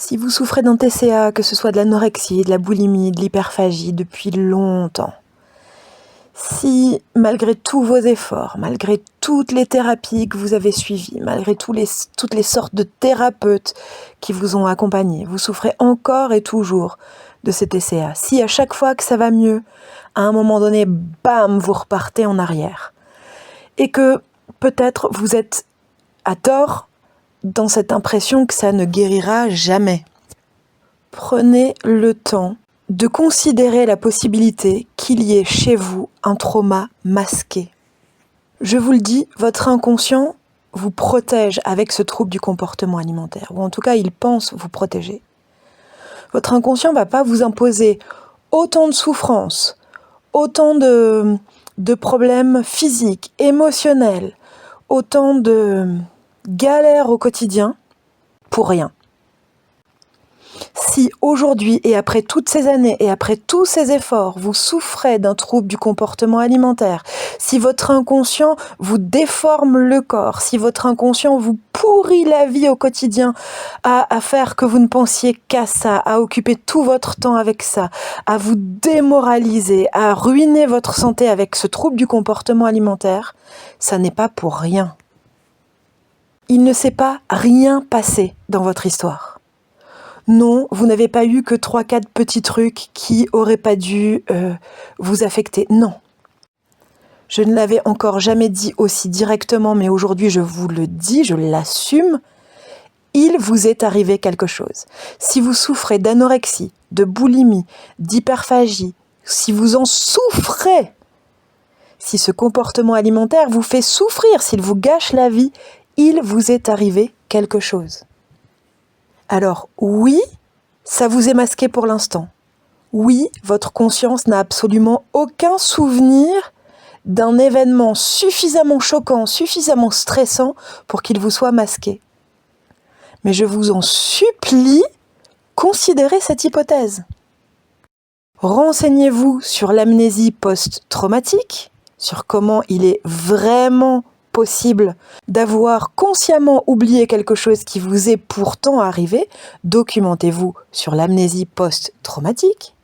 Si vous souffrez d'un TCA, que ce soit de l'anorexie, de la boulimie, de l'hyperphagie depuis longtemps, si malgré tous vos efforts, malgré toutes les thérapies que vous avez suivies, malgré toutes les sortes de thérapeutes qui vous ont accompagné, vous souffrez encore et toujours de ce TCA, si à chaque fois que ça va mieux, à un moment donné, bam, vous repartez en arrière, et que peut-être vous êtes à tort dans cette impression que ça ne guérira jamais. Prenez le temps de considérer la possibilité qu'il y ait chez vous un trauma masqué. Je vous le dis, votre inconscient vous protège avec ce trouble du comportement alimentaire, ou en tout cas il pense vous protéger. Votre inconscient ne va pas vous imposer autant de souffrances, autant de problèmes physiques, émotionnels, autant de galères au quotidien pour rien. Si aujourd'hui et après toutes ces années et après tous ces efforts, vous souffrez d'un trouble du comportement alimentaire, si votre inconscient vous déforme le corps, si votre inconscient vous pourrit la vie au quotidien à faire que vous ne pensiez qu'à ça, à occuper tout votre temps avec ça, à vous démoraliser, à ruiner votre santé avec ce trouble du comportement alimentaire, ça n'est pas pour rien. Il ne s'est pas rien passé dans votre histoire. Non, vous n'avez pas eu que 3-4 petits trucs qui n'auraient pas dû vous affecter. Non. Je ne l'avais encore jamais dit aussi directement, mais aujourd'hui je vous le dis, je l'assume. Il vous est arrivé quelque chose. Si vous souffrez d'anorexie, de boulimie, d'hyperphagie, si vous en souffrez, si ce comportement alimentaire vous fait souffrir, s'il vous gâche la vie, il vous est arrivé quelque chose. Alors oui, ça vous est masqué pour l'instant. Oui, votre conscience n'a absolument aucun souvenir d'un événement suffisamment choquant, suffisamment stressant pour qu'il vous soit masqué. Mais je vous en supplie, considérez cette hypothèse. Renseignez-vous sur l'amnésie post-traumatique, sur comment il est vraiment possible d'avoir consciemment oublié quelque chose qui vous est pourtant arrivé. Documentez-vous sur l'amnésie post-traumatique.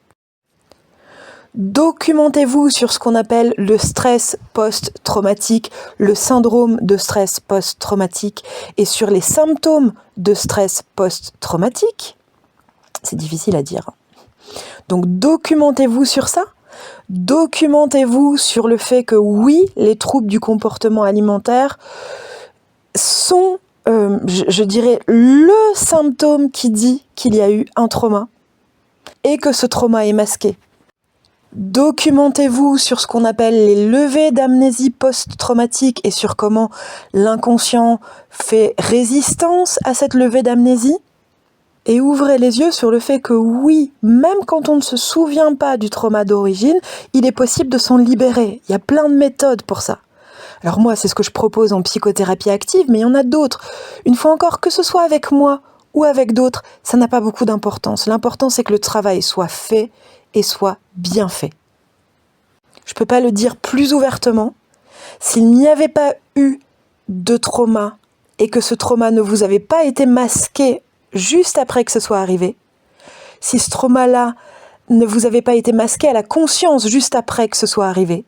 Documentez-vous sur ce qu'on appelle le stress post-traumatique, le syndrome de stress post-traumatique et sur les symptômes de stress post-traumatique. C'est difficile à dire. Donc documentez-vous sur ça. Documentez-vous sur le fait que oui, les troubles du comportement alimentaire sont, je dirais, le symptôme qui dit qu'il y a eu un trauma et que ce trauma est masqué. Documentez-vous sur ce qu'on appelle les levées d'amnésie post-traumatique et sur comment l'inconscient fait résistance à cette levée d'amnésie. Et ouvrez les yeux sur le fait que oui, même quand on ne se souvient pas du trauma d'origine, il est possible de s'en libérer. Il y a plein de méthodes pour ça. Alors moi, c'est ce que je propose en psychothérapie active, mais il y en a d'autres. Une fois encore, que ce soit avec moi ou avec d'autres, ça n'a pas beaucoup d'importance. L'important, c'est que le travail soit fait et soit bien fait. Je ne peux pas le dire plus ouvertement. S'il n'y avait pas eu de trauma et que ce trauma ne vous avait pas été masqué juste après que ce soit arrivé, si ce trauma-là ne vous avait pas été masqué à la conscience juste après que ce soit arrivé,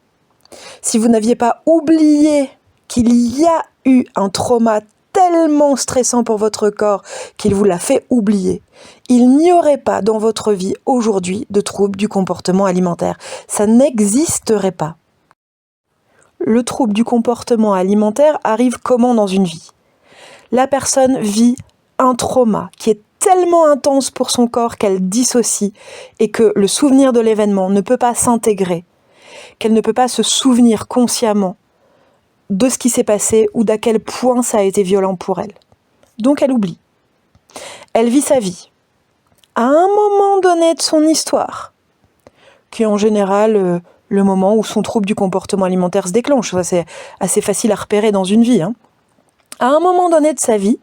si vous n'aviez pas oublié qu'il y a eu un trauma tellement stressant pour votre corps qu'il vous l'a fait oublier, il n'y aurait pas dans votre vie aujourd'hui de trouble du comportement alimentaire. Ça n'existerait pas. Le trouble du comportement alimentaire arrive comment dans une vie ? La personne vit un trauma qui est tellement intense pour son corps qu'elle dissocie et que le souvenir de l'événement ne peut pas s'intégrer, qu'elle ne peut pas se souvenir consciemment de ce qui s'est passé ou d'à quel point ça a été violent pour elle. Donc elle oublie. Elle vit sa vie. À un moment donné de son histoire, qui est en général le moment où son trouble du comportement alimentaire se déclenche, ça c'est assez facile à repérer dans une vie, À un moment donné de sa vie,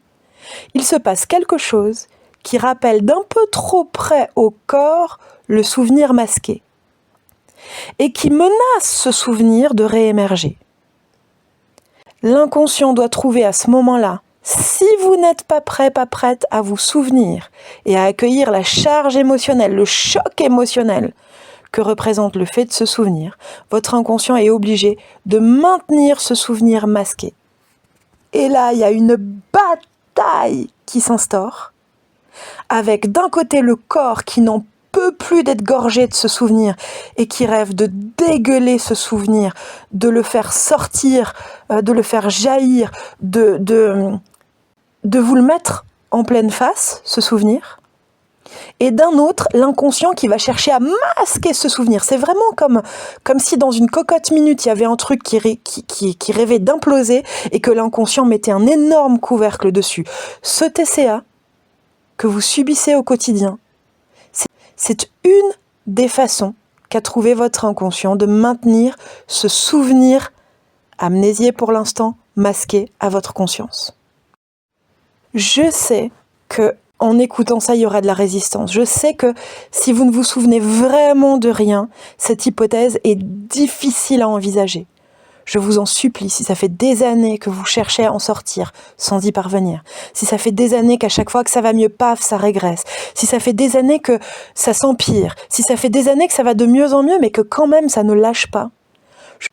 il se passe quelque chose qui rappelle d'un peu trop près au corps le souvenir masqué et qui menace ce souvenir de réémerger. L'inconscient doit trouver à ce moment-là Si vous n'êtes pas prêt, pas prête à vous souvenir et à accueillir la charge émotionnelle, le choc émotionnel que représente le fait de se souvenir, votre inconscient est obligé de maintenir ce souvenir masqué. Et là, il y a une bataille qui s'instaure, avec d'un côté le corps qui n'en peut plus d'être gorgé de ce souvenir et qui rêve de dégueuler ce souvenir, de le faire sortir, de le faire jaillir, de vous le mettre en pleine face, ce souvenir. Et d'un autre, l'inconscient qui va chercher à masquer ce souvenir. C'est vraiment comme si dans une cocotte minute, il y avait un truc qui rêvait d'imploser et que l'inconscient mettait un énorme couvercle dessus. Ce TCA que vous subissez au quotidien, c'est une des façons qu'a trouvé votre inconscient de maintenir ce souvenir amnésié pour l'instant, masqué à votre conscience. Je sais que en écoutant ça, il y aura de la résistance. Je sais que si vous ne vous souvenez vraiment de rien, cette hypothèse est difficile à envisager. Je vous en supplie, si ça fait des années que vous cherchez à en sortir sans y parvenir, si ça fait des années qu'à chaque fois que ça va mieux, paf, ça régresse, si ça fait des années que ça s'empire, si ça fait des années que ça va de mieux en mieux, mais que quand même ça ne lâche pas,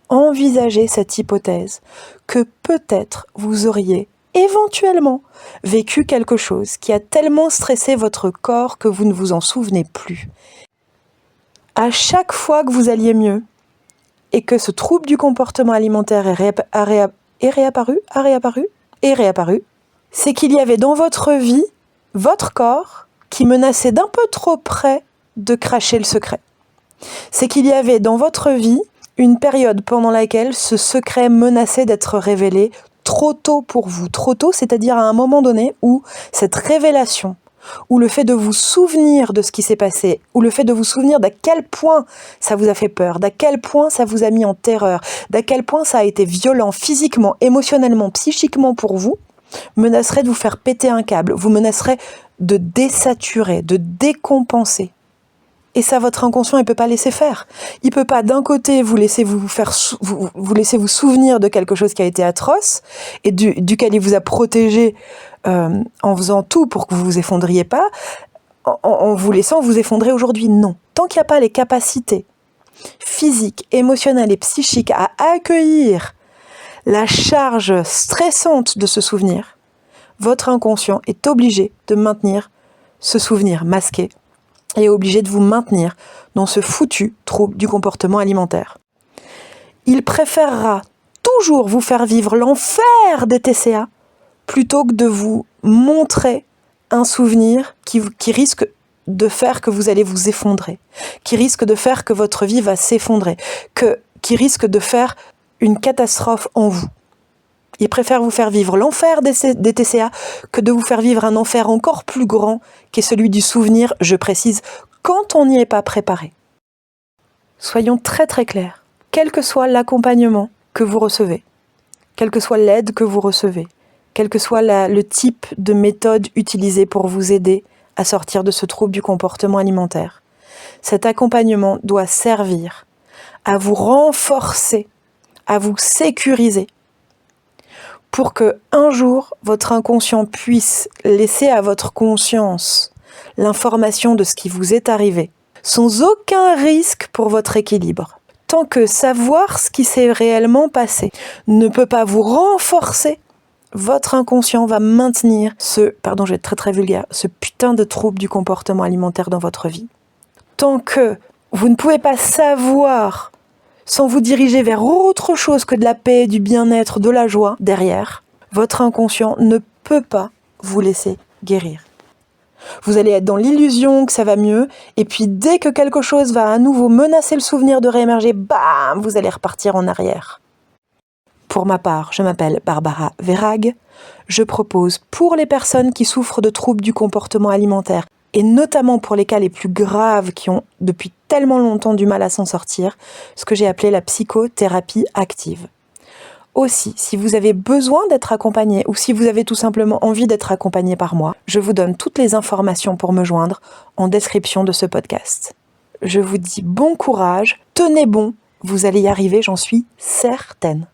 envisagez cette hypothèse que peut-être vous auriez éventuellement vécu quelque chose qui a tellement stressé votre corps que vous ne vous en souvenez plus. À chaque fois que vous alliez mieux et que ce trouble du comportement alimentaire est réapparu, c'est qu'il y avait dans votre vie, votre corps, qui menaçait d'un peu trop près de cracher le secret. C'est qu'il y avait dans votre vie une période pendant laquelle ce secret menaçait d'être révélé trop tôt pour vous. Trop tôt, c'est-à-dire à un moment donné où cette révélation, ou le fait de vous souvenir de ce qui s'est passé, ou le fait de vous souvenir d'à quel point ça vous a fait peur, d'à quel point ça vous a mis en terreur, d'à quel point ça a été violent physiquement, émotionnellement, psychiquement pour vous, menacerait de vous faire péter un câble, vous menacerait de désaturer, de décompenser. Et ça, votre inconscient, il peut pas laisser faire. Il peut pas, d'un côté, vous laisser vous laisser vous souvenir de quelque chose qui a été atroce et duquel il vous a protégé en faisant tout pour que vous vous effondriez pas, en vous laissant vous effondrer aujourd'hui. Non. Tant qu'il n'y a pas les capacités physiques, émotionnelles et psychiques à accueillir la charge stressante de ce souvenir, votre inconscient est obligé de maintenir ce souvenir masqué et est obligé de vous maintenir dans ce foutu trouble du comportement alimentaire. Il préférera toujours vous faire vivre l'enfer des TCA plutôt que de vous montrer un souvenir qui risque de faire que vous allez vous effondrer, qui risque de faire que votre vie va s'effondrer, qui risque de faire une catastrophe en vous. Il préfère vous faire vivre l'enfer des TCA que de vous faire vivre un enfer encore plus grand qui est celui du souvenir, je précise, quand on n'y est pas préparé. Soyons très très clairs, quel que soit l'accompagnement que vous recevez, quelle que soit l'aide que vous recevez, quel que soit le type de méthode utilisée pour vous aider à sortir de ce trouble du comportement alimentaire, cet accompagnement doit servir à vous renforcer, à vous sécuriser, pour que un jour, votre inconscient puisse laisser à votre conscience l'information de ce qui vous est arrivé, sans aucun risque pour votre équilibre. Tant que savoir ce qui s'est réellement passé ne peut pas vous renforcer, votre inconscient va maintenir je vais être très très vulgaire, ce putain de trouble du comportement alimentaire dans votre vie. Tant que vous ne pouvez pas savoir sans vous diriger vers autre chose que de la paix, du bien-être, de la joie derrière, votre inconscient ne peut pas vous laisser guérir. Vous allez être dans l'illusion que ça va mieux, et puis dès que quelque chose va à nouveau menacer le souvenir de réémerger, bam, vous allez repartir en arrière. Pour ma part, je m'appelle Barbara Verhaeghe. Je propose pour les personnes qui souffrent de troubles du comportement alimentaire, et notamment pour les cas les plus graves qui ont depuis tellement longtemps du mal à s'en sortir, ce que j'ai appelé la psychothérapie active. Aussi, si vous avez besoin d'être accompagné ou si vous avez tout simplement envie d'être accompagné par moi, je vous donne toutes les informations pour me joindre en description de ce podcast. Je vous dis bon courage, tenez bon, vous allez y arriver, j'en suis certaine.